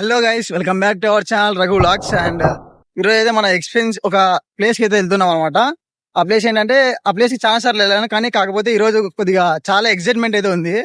Hello guys, welcome back to our channel Raghu vlogs. And ఈరోజు అయితే మన ఎక్స్పీరియన్స్ ఒక ప్లేస్ కి అయితే వెళ్తున్నాం అనమాట. ఆ ప్లేస్ ఏంటంటే, ఆ ప్లేస్ కి చాలా సార్లు వెళ్ళాను, కానీ కాకపోతే ఈ రోజు కొద్దిగా చాలా ఎక్సైట్మెంట్ అయితే ఉంది.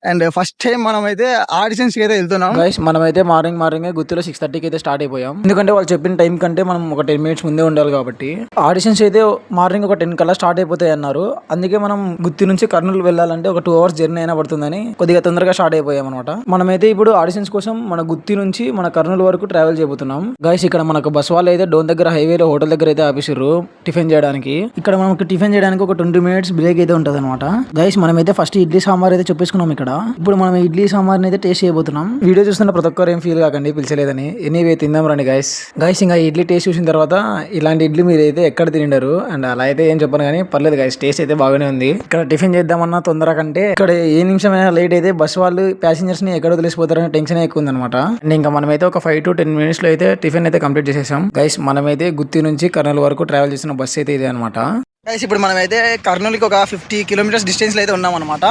అండ్ ఫస్ట్ టైం మనం అయితే ఆడిషన్స్ కి అయితే వెళ్తున్నాం. గైస్ మనమైతే మార్నింగ్ గుత్తిలో 6:30కి అయితే స్టార్ట్ అయిపోయాం. ఎందుకంటే వాళ్ళు చెప్పిన టైం కంటే మనం ఒక 10 minutes ముందే ఉండాలి కాబట్టి. ఆడిషన్స్ అయితే మార్నింగ్ ఒక 10 కల్లా స్టార్ట్ అయిపోతాయి అన్నారు. అందుకే మనం గుత్తి నుంచి కర్నూలు వెళ్ళాలంటే ఒక 2 hours జర్నీ అయినా పడుతుందని కొద్దిగా తొందరగా స్టార్ట్ అయిపోయాం అనమాట. మనమైతే ఇప్పుడు ఆడిషన్స్ కోసం మన గుత్తి నుంచి మన కర్నూలు వరకు ట్రావెల్ చేయబోతున్నాం. గైస్ ఇక్కడ మనకు బస్ వాళ్ళు అయితే డోన్ దగ్గర హైవేలో హోటల్ దగ్గర అయితే ఆపేసారు టిఫిన్ చేయడానికి. ఇక్కడ మనకి టిఫిన్ చేయడానికి ఒక 20 minutes బ్రేక్ అయితే ఉంటది అనమాట. గైస్ మనమైతే ఫస్ట్ ఇడ్లీ సాంబార్ అయితే చెప్పేసుకున్నాం. ఇక్కడ ఇప్పుడు మనం ఇడ్లీ సాంబార్ అయితే టేస్ట్ చేయబోతున్నాం. వీడియో చూస్తున్న ప్రతి ఒక్కరు ఏం ఫీల్ కాకండి పిలిచలేదని. ఎనీవే తిందాం రండి గైస్. ఇంకా ఇడ్లీ టేస్ట్ చూసిన తర్వాత ఇలాంటి ఇడ్లీ మీరు అయితే ఎక్కడ తింటారు అండ్ అలా అయితే ఏం చెప్పను కానీ పర్లేదు గైస్, టేస్ట్ అయితే బాగానే ఉంది. ఇక్కడ టిఫిన్ చేద్దామన్నా తొందర కంటే ఇక్కడ ఏ నిమిషమైనా లేట్ అయితే బస్ వాళ్ళు ప్యాసింజర్స్ ని ఎక్కడ వదిలేసిపోతారని టెన్షన్ ఎక్కువ ఉంది అనమాట. అండ్ ఇంకా మనమైతే ఒక 5 to 10 minutes లో అయితే టిఫిన్ అయితే కంప్లీట్ చేసేసాం. గైస్ మనమైతే గుత్తి నుంచి కర్నూలు వరకు ట్రావెల్ చేసిన బస్ అయితే ఇదే అనమాట. గైస్ ఇప్పుడు మనం అయితే కర్నూలుకి ఒక 50 kilometers డిస్టెన్స్ లో అయితే ఉన్నాం అనమాట.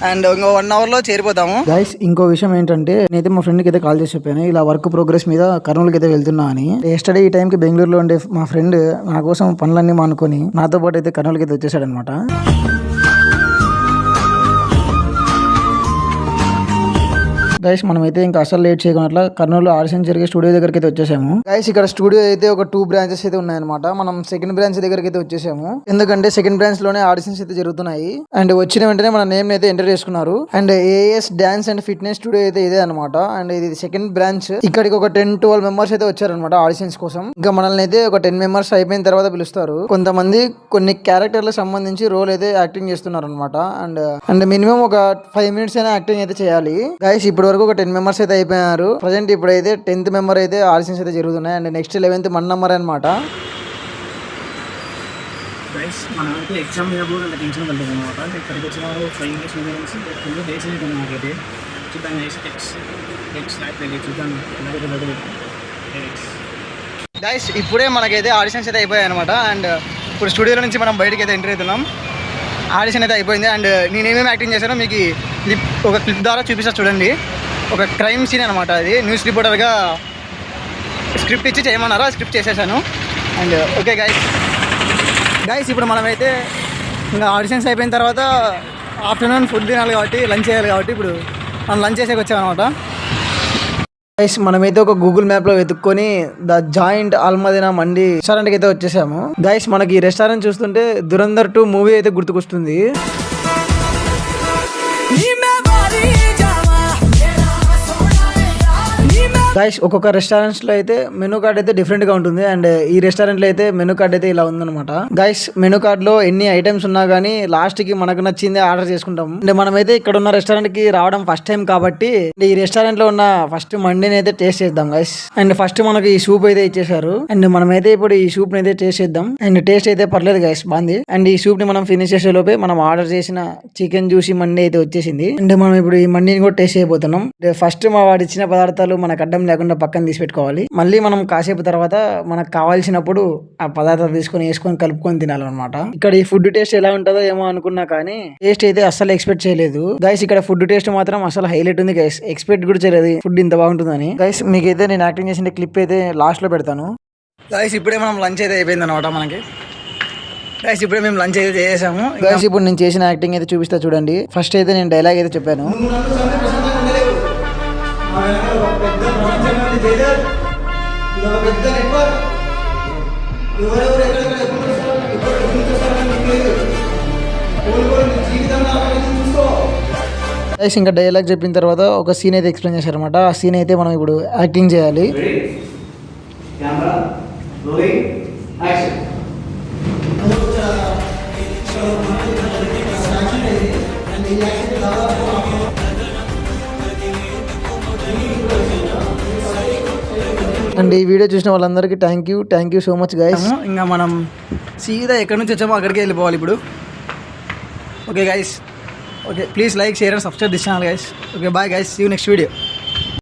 అండ్ ఇంకో 1 hour లో చేరిపోతాము. గైస్ ఇంకో విషయం ఏంటంటే, నేనైతే మా ఫ్రెండ్ కి అయితే కాల్ చేసి చెప్పాను ఇలా వర్క్ ప్రోగ్రెస్ మీద కర్నూలుకి అయితే వెళ్తున్నా అని. ఎస్టర్డే ఈ టైంకి బెంగళూరులో ఉండే మా ఫ్రెండ్ నా కోసం పనులన్నీ మానుకొని నాతో పాటు అయితే కర్నూలుకి అయితే వచ్చేసాడు అనమాట. గైస్ మనమైతే ఇంకా అసలు లేట్ చేయకుండా కర్నూలు ఆడిషన్ జరిగే స్టూడియో దగ్గరికి అయితే వచ్చేసాము. గైస్ ఇక్కడ స్టూడియో అయితే ఒక 2 branches అయితే ఉన్నాయన్నమాట. మనం సెకండ్ బ్రాంచ్ దగ్గరికి అయితే వచ్చేసాము. ఎందుకంటే సెకండ్ బ్రాంచ్ లోనే ఆడిషన్స్ అయితే జరుగుతున్నాయి. అండ్ వచ్చిన వెంటనే మన నేమ్ అయితే ఎంటర్ చేసుకున్నారు. And AS dance and fitness studio అయితే ఇదే అనమాట. అండ్ ఇది సెకండ్ బ్రాంచ్. ఇక్కడికి ఒక 10-12 members అయితే వచ్చారనమాట ఆడిషన్స్ కోసం. ఇంకా మనల్ని అయితే ఒక 10 members అయిపోయిన తర్వాత పిలుస్తారు. కొంతమంది కొన్ని క్యారెక్టర్లకు సంబంధించి రోల్ అయితే యాక్టింగ్ చేస్తున్నారు అనమాట. అండ్ మినిమం ఒక 5 minutes అయినా యాక్టింగ్ అయితే చేయాలి. గైస్ ఇప్పుడు వరకు ఒక 10 members అయితే అయిపోయారు. ప్రజెంట్ ఇప్పుడైతే 10th member అయితే ఆడిషన్స్ అయితే జరుగుతున్నాయి. అండ్ నెక్స్ట్ 11th మన నెంబర్ అనమాట. మనమైతే ఎగ్జామ్ మీద కూడా టెన్షన్ పడుతుంది అనమాట. ఇక్కడికి వచ్చిన 5 minutes ముందు డేస్ అయితే నాకైతే చూద్దాం. గైస్ ఇప్పుడే మనకైతే ఆడిషన్స్ అయితే అయిపోయాయి అనమాట. అండ్ ఇప్పుడు స్టూడియోలో నుంచి మనం బయటకి అయితే ఎంటర్ అవుతున్నాం. ఆడిషన్ అయితే అయిపోయింది. అండ్ నేనేమేమి యాక్టింగ్ చేశానో మీకు ఒక క్లిప్ ద్వారా చూపిస్తా చూడండి. ఒక క్రైమ్ సీన్ అనమాట. అది న్యూస్ రిపోర్టర్గా స్క్రిప్ట్ ఇచ్చి చేయమన్నారా, స్క్రిప్ట్ చేసేసాను. అండ్ ఓకే గైస్ ఇప్పుడు మనమైతే ఇంకా ఆడిషన్స్ అయిపోయిన తర్వాత ఆఫ్టర్నూన్ ఫుడ్ తినాలి కాబట్టి, లంచ్ చేయాలి కాబట్టి ఇప్పుడు మనం లంచ్ చేసేకి వచ్చామన్నమాట. గైస్ మనమైతే ఒక గూగుల్ మ్యాప్ లో వెతుక్కొని ద జాయింట్ ఆల్మదీనా మండి రెస్టారెంట్కి అయితే వచ్చేసాము. గైస్ మనకి ఈ రెస్టారెంట్ చూస్తుంటే దురంధర్ 2 మూవీ అయితే గుర్తుకొస్తుంది. గైస్ ఒక్కొక్క రెస్టారెంట్స్ లో అయితే మెనూ కార్డ్ అయితే డిఫరెంట్ గా ఉంటుంది. అండ్ ఈ రెస్టారెంట్ లో అయితే మెనూ కార్డ్ అయితే ఇలా ఉందన్నమాట. గైస్ మెనూ కార్డ్ లో ఎన్ని ఐటమ్స్ ఉన్నా గానీ లాస్ట్ కి మనకు నచ్చింది ఆర్డర్ చేసుకుంటాం. అంటే మనమైతే ఇక్కడ ఉన్న రెస్టారెంట్ కి రావడం ఫస్ట్ టైం కాబట్టి ఈ రెస్టారెంట్ లో ఉన్న ఫస్ట్ మండిని అయితే టేస్ట్ చేద్దాం గైస్. అండ్ ఫస్ట్ మనకి ఈ సూప్ అయితే ఇచ్చేసారు. అండ్ మనమైతే ఇప్పుడు ఈ సూప్ ని అయితే టేస్ట్ చేద్దాం. అండ్ టేస్ట్ అయితే పర్లేదు గైస్, బాగుంది. అండ్ ఈ సూప్ ని మనం ఫినిష్ చేసే లోపే మనం ఆర్డర్ చేసిన చికెన్ జ్యూసీ మండి అయితే వచ్చేసింది. అండ్ మనం ఇప్పుడు ఈ మండిని కూడా టేస్ట్ చేయబోతున్నాం. ఫస్ట్ మా వాడు ఇచ్చిన పదార్థాలు మనకు అడ్డం లేకుండా పక్కన తీసి పెట్టుకోవాలి. మళ్ళీ మనం కాసేపు తర్వాత మనకు కావాల్సినప్పుడు ఆ పదార్థాలు వేసుకొని కలుపుకొని తినాలన్నమాట. ఇక్కడ ఈ ఫుడ్ టేస్ట్ ఎలా ఉంటుందో ఏమో అనుకున్నా కానీ టేస్ట్ అయితే అస్సలు ఎక్స్పెక్ట్ చేయలేదు గైస్. ఇక్కడ ఫుడ్ టేస్ట్ మాత్రం అసలు హైలైట్ ఉంది గైస్. ఎక్స్పెక్ట్ కూడా చేయలేదు ఫుడ్ ఇంత బాగుంటుందని. గైస్ మీకైతే నేను యాక్టింగ్ చేసిన క్లిప్ అయితే లాస్ట్ లో పెడతాను. గైస్ ఇప్పుడే మనం లంచ్ అయితే అయిపోయింది అనమాట మనకి. గైస్ ఇప్పుడే మేము లంచ్ అయితే చేసాము. గైస్ ఇప్పుడు నేను చేసిన యాక్టింగ్ అయితే చూపిస్తా చూడండి. ఫస్ట్ అయితే నేను డైలాగ్ అయితే చెప్పాను. ఇంకా డైలాగ్ చెప్పిన తర్వాత ఒక సీన్ అయితే ఎక్స్ప్లెయిన్ చేశారనమాట. ఆ సీన్ అయితే మనం ఇప్పుడు యాక్టింగ్ చేయాలి. అండ్ ఈ వీడియో చూసిన వాళ్ళందరికీ thank you so much guys. ఇంకా మనం సీదా ఎక్కడి నుంచి వచ్చామో అక్కడికి వెళ్ళిపోవాలి ఇప్పుడు. Okay guys, okay please like, share and subscribe this channel guys. Okay bye guys, see you next video.